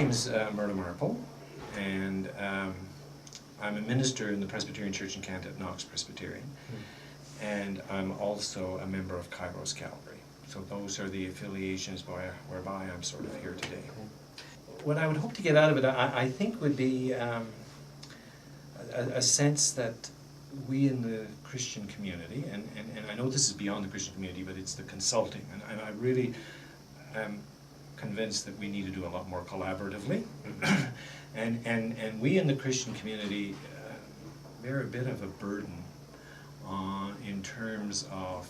name is Merle Marple, and I'm a minister in the Presbyterian Church in Canada, Knox Presbyterian, and I'm also a member of Kairos Calgary. So those are the affiliations whereby I'm sort of here today. What I would hope to get out of it, I think, would be a sense that we in the Christian community, and I know this is beyond the Christian community, but it's the consulting, and I really am convinced that we need to do a lot more collaboratively. and we in the Christian community bear a bit of a burden in terms of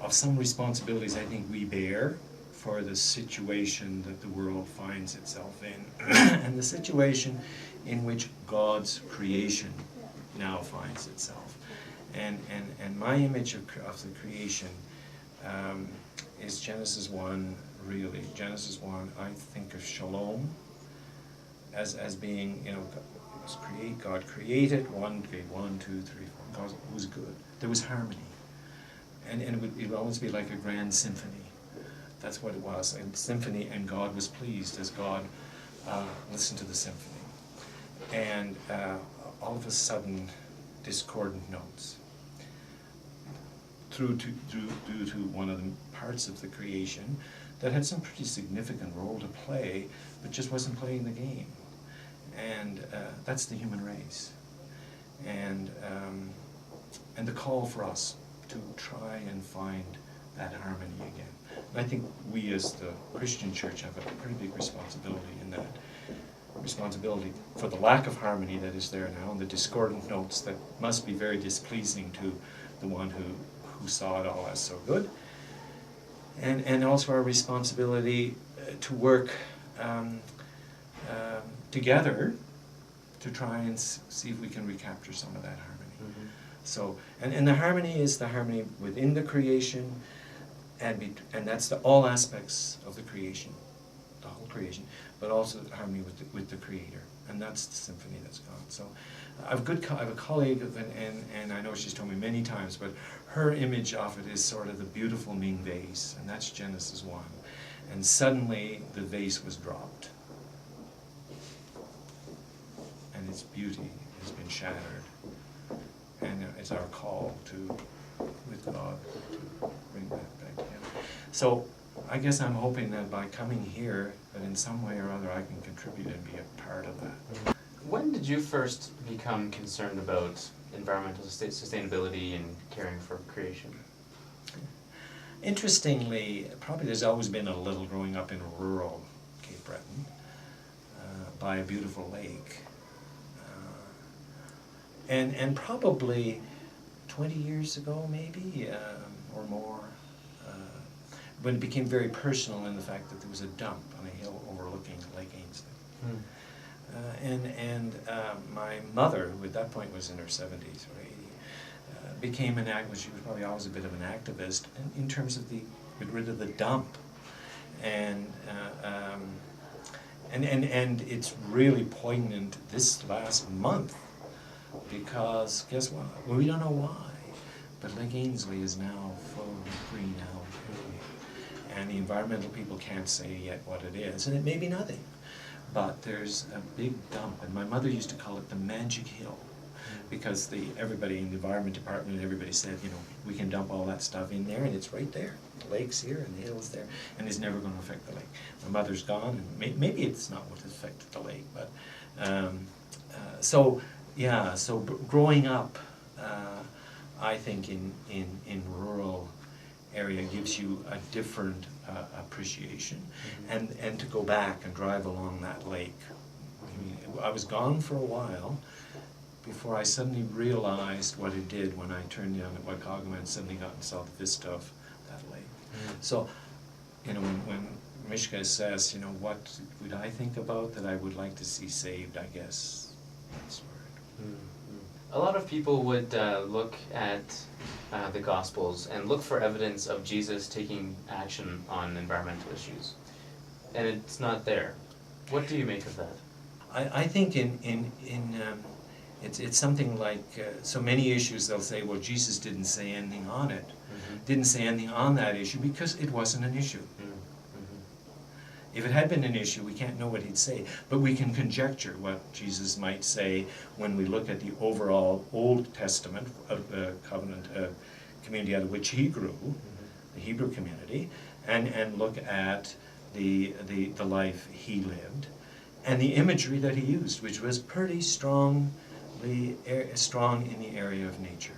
some responsibilities I think we bear for the situation that the world finds itself in, and the situation in which God's creation now finds itself. And my image of the creation is Genesis 1, really. Genesis 1, I think of shalom as being, God created, one, 2, 3, 4, God was good. There was harmony. And it would always be like a grand symphony. That's what it was, a symphony, and God was pleased as God listened to the symphony. And all of a sudden, discordant notes. Due to one of the parts of the creation that had some pretty significant role to play, but just wasn't playing the game. And that's the human race. And the call for us to try and find that harmony again. And I think we as the Christian church have a pretty big responsibility in that. Responsibility for the lack of harmony that is there now, and the discordant notes that must be very displeasing to the one who saw it all as so good. And also our responsibility to work together to try and see if we can recapture some of that harmony. Mm-hmm. So, and the harmony is the harmony within the creation, and that's all aspects of the creation, the whole creation, but also the harmony with the Creator, and that's the symphony that's gone. So, I have a colleague, and I know she's told me many times, but her image of it is sort of the beautiful Ming vase, and that's Genesis 1. And suddenly the vase was dropped, and its beauty has been shattered. And it's our call with God, to bring that back together. So I guess I'm hoping that by coming here, that in some way or other I can contribute and be a part of that. When did you first become concerned about environmental sustainability and caring for creation? Interestingly, probably there's always been a little growing up in rural Cape Breton by a beautiful lake. And probably 20 years ago, maybe, or more, when it became very personal in the fact that there was a dump on a hill overlooking Lake Ainslie. And my mother, who at that point was in her 70s or 80, became an activist. She was probably always a bit of an activist in terms of get rid of the dump. And it's really poignant this last month, because guess what? Well, we don't know why, but Lake Ainslie is now full of green algae, and the environmental people can't say yet what it is, and it may be nothing, but there's a big dump, and my mother used to call it the Magic Hill, because everybody in the environment department and everybody said, we can dump all that stuff in there, and it's right there. The lake's here and the hill's there, and it's never going to affect the lake. My mother's gone, and maybe it's not what affected the lake, but so growing up, I think in rural area gives you a different appreciation, and to go back and drive along that lake. I was gone for a while before I suddenly realized what it did when I turned down at Waikagama and suddenly got and saw the vista of that lake. So, when Mishka says, what would I think about that I would like to see saved, I guess that's where it. A lot of people would look at the Gospels and look for evidence of Jesus taking action on environmental issues, and it's not there. What do you make of that? I think it's something like so many issues. They'll say, well, Jesus didn't say anything on it, didn't say anything on that issue because it wasn't an issue. If it had been an issue, we can't know what he'd say, but we can conjecture what Jesus might say when we look at the overall Old Testament covenant community out of which he grew, the Hebrew community, and look at the life he lived, and the imagery that he used, which was pretty strong in the area of nature.